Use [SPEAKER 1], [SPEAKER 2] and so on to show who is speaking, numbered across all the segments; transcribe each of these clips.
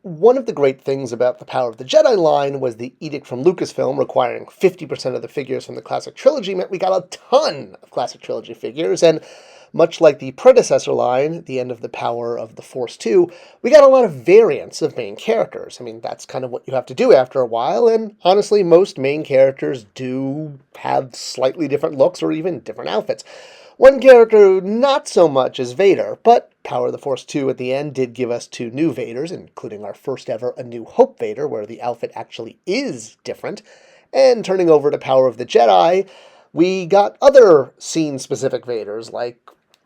[SPEAKER 1] One of the great things about the Power of the Jedi line was the edict from Lucasfilm requiring 50% of the figures from the classic trilogy meant we got a ton of classic trilogy figures, and much like the predecessor line, the end of the Power of the Force 2, we got a lot of variants of main characters. I mean, that's kind of what you have to do after a while, and honestly, most main characters do have slightly different looks or even different outfits. One character not so much is Vader, but Power of the Force 2 at the end did give us two new Vaders, including our first ever A New Hope Vader, where the outfit actually is different. And turning over to Power of the Jedi, we got other scene-specific Vaders, like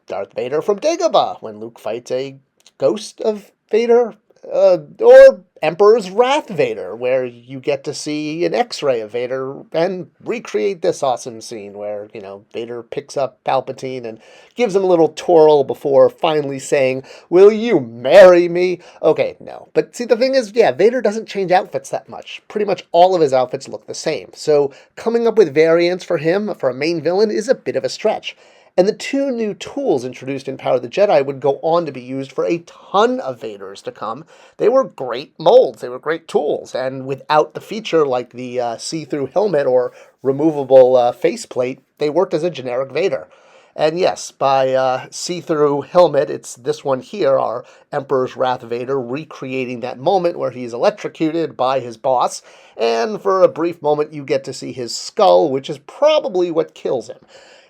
[SPEAKER 1] Darth Vader from Dagobah, when Luke fights a ghost of Vader, or Emperor's Wrath Vader, where you get to see an X-ray of Vader and recreate this awesome scene where, Vader picks up Palpatine and gives him a little twirl before finally saying, "Will you marry me?" Okay, no. But see, the thing is, Vader doesn't change outfits that much. Pretty much all of his outfits look the same. So coming up with variants for him, for a main villain, is a bit of a stretch. And the two new tools introduced in Power of the Jedi would go on to be used for a ton of Vaders to come. They were great molds. They were great tools. And without the feature like the see-through helmet or removable faceplate, they worked as a generic Vader. And yes, by see-through helmet, it's this one here, our Emperor's Wrath Vader, recreating that moment where he's electrocuted by his boss. And for a brief moment, you get to see his skull, which is probably what kills him.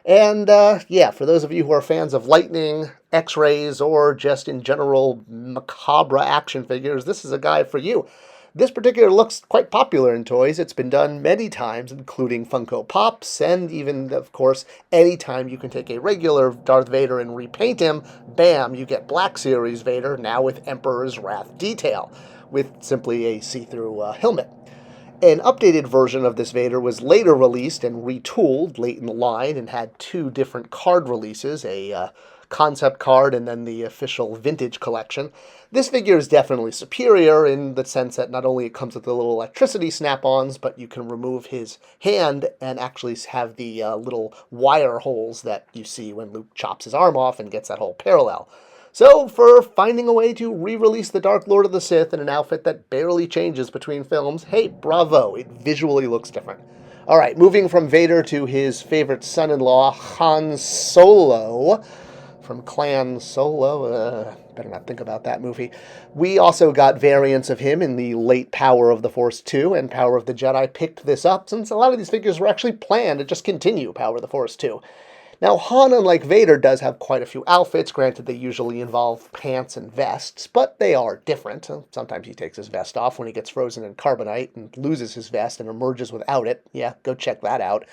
[SPEAKER 1] And, for those of you who are fans of lightning, X-rays, or just in general macabre action figures, this is a guy for you. This particular looks quite popular in toys. It's been done many times, including Funko Pops, and even, of course, anytime you can take a regular Darth Vader and repaint him, bam, you get Black Series Vader, now with Emperor's Wrath detail, with simply a see-through helmet. An updated version of this Vader was later released and retooled late in the line and had two different card releases, a concept card and then the official vintage collection. This figure is definitely superior in the sense that not only it comes with the little electricity snap-ons, but you can remove his hand and actually have the little wire holes that you see when Luke chops his arm off and gets that whole parallel. So, for finding a way to re-release the Dark Lord of the Sith in an outfit that barely changes between films, hey, bravo, it visually looks different. Alright, moving from Vader to his favorite son-in-law, Han Solo, from Clan Solo, better not think about that movie. We also got variants of him in the late Power of the Force 2, and Power of the Jedi picked this up, since a lot of these figures were actually planned to just continue Power of the Force 2. Now, Han, unlike Vader, does have quite a few outfits. Granted, they usually involve pants and vests, but they are different. Sometimes he takes his vest off when he gets frozen in carbonite and loses his vest and emerges without it. Yeah, go check that out.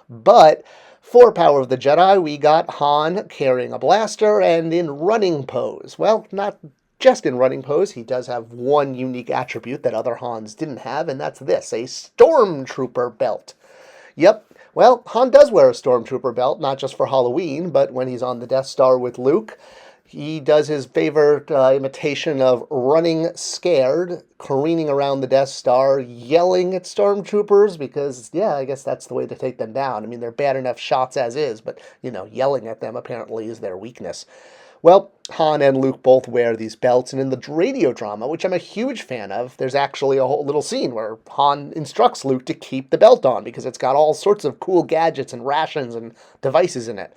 [SPEAKER 1] But for Power of the Jedi, we got Han carrying a blaster and in running pose. Well, not just in running pose. He does have one unique attribute that other Hans didn't have, and that's this, a Stormtrooper belt. Yep. Well, Han does wear a Stormtrooper belt, not just for Halloween, but when he's on the Death Star with Luke. He does his favorite imitation of running scared, careening around the Death Star, yelling at Stormtroopers, because, I guess that's the way to take them down. I mean, they're bad enough shots as is, but, yelling at them apparently is their weakness. Well, Han and Luke both wear these belts, and in the radio drama, which I'm a huge fan of, there's actually a whole little scene where Han instructs Luke to keep the belt on because it's got all sorts of cool gadgets and rations and devices in it.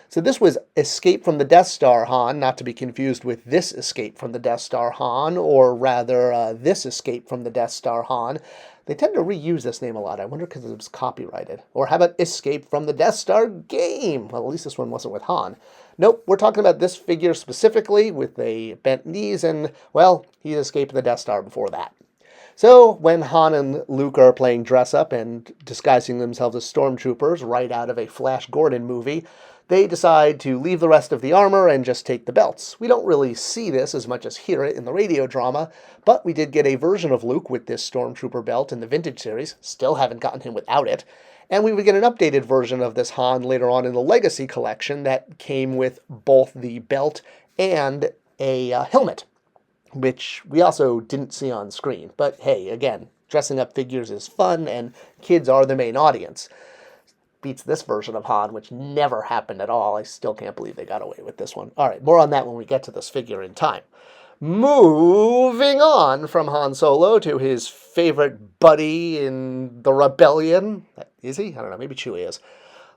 [SPEAKER 1] So this was Escape from the Death Star Han, not to be confused with This Escape from the Death Star Han, or rather, This Escape from the Death Star Han. They tend to reuse this name a lot. I wonder because it was copyrighted. Or how about Escape from the Death Star game? Well, at least this one wasn't with Han. Nope, we're talking about this figure specifically with the bent knees, and, well, he escaped the Death Star before that. So, when Han and Luke are playing dress-up and disguising themselves as stormtroopers right out of a Flash Gordon movie, they decide to leave the rest of the armor and just take the belts. We don't really see this as much as hear it in the radio drama, but we did get a version of Luke with this Stormtrooper belt in the Vintage series. Still haven't gotten him without it. And we would get an updated version of this Han later on in the Legacy collection that came with both the belt and a helmet, which we also didn't see on screen. But hey, again, dressing up figures is fun, and kids are the main audience. Beats this version of Han, which never happened at all. I still can't believe they got away with this one. All right, more on that when we get to this figure in time. Moving on from Han Solo to his favorite buddy in the rebellion. Is he? I don't know, maybe Chewie is.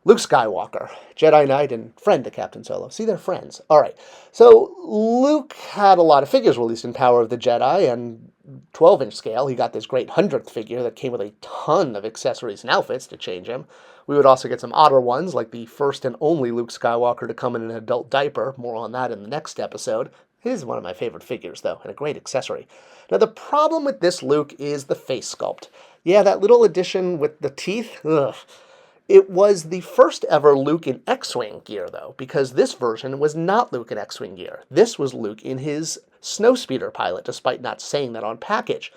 [SPEAKER 1] Luke Skywalker, Jedi Knight and friend to Captain Solo. See, they're friends. All right. So Luke had a lot of figures released in Power of the Jedi, and 12-inch scale, he got this great 100th figure that came with a ton of accessories and outfits to change him. We would also get some odder ones, like the first and only Luke Skywalker to come in an adult diaper. More on that in the next episode. This is one of my favorite figures, though, and a great accessory. Now, the problem with this Luke is the face sculpt. Yeah, that little addition with the teeth, ugh. It was the first ever Luke in X-Wing gear, though, because this version was not Luke in X-Wing gear. This was Luke in his snowspeeder pilot, despite not saying that on package.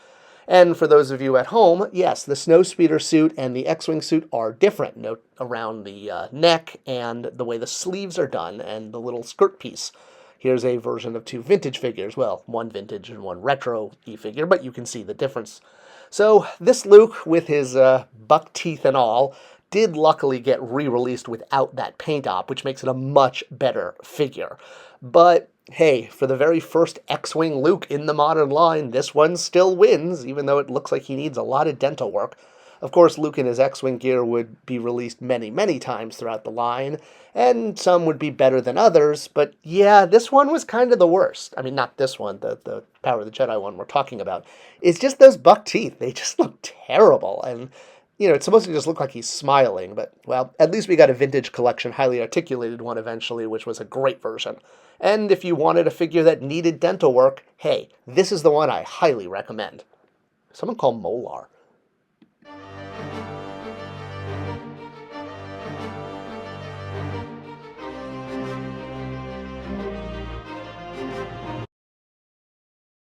[SPEAKER 1] And for those of you at home, yes, the snowspeeder suit and the X-Wing suit are different. Note around the neck and the way the sleeves are done and the little skirt piece. Here's a version of two vintage figures. Well, one vintage and one retro e-figure, but you can see the difference. So this Luke, with his buck teeth and all, did luckily get re-released without that paint op, which makes it a much better figure. But hey, for the very first X-Wing Luke in the modern line, this one still wins, even though it looks like he needs a lot of dental work. Of course, Luke in his X-Wing gear would be released many, many times throughout the line, and some would be better than others, but yeah, this one was kind of the worst. I mean, not this one, the Power of the Jedi one we're talking about. It's just those buck teeth. They just look terrible, and it's supposed to just look like he's smiling, but, well, at least we got a vintage collection, highly articulated one eventually, which was a great version. And if you wanted a figure that needed dental work, hey, this is the one I highly recommend. Someone call Molar.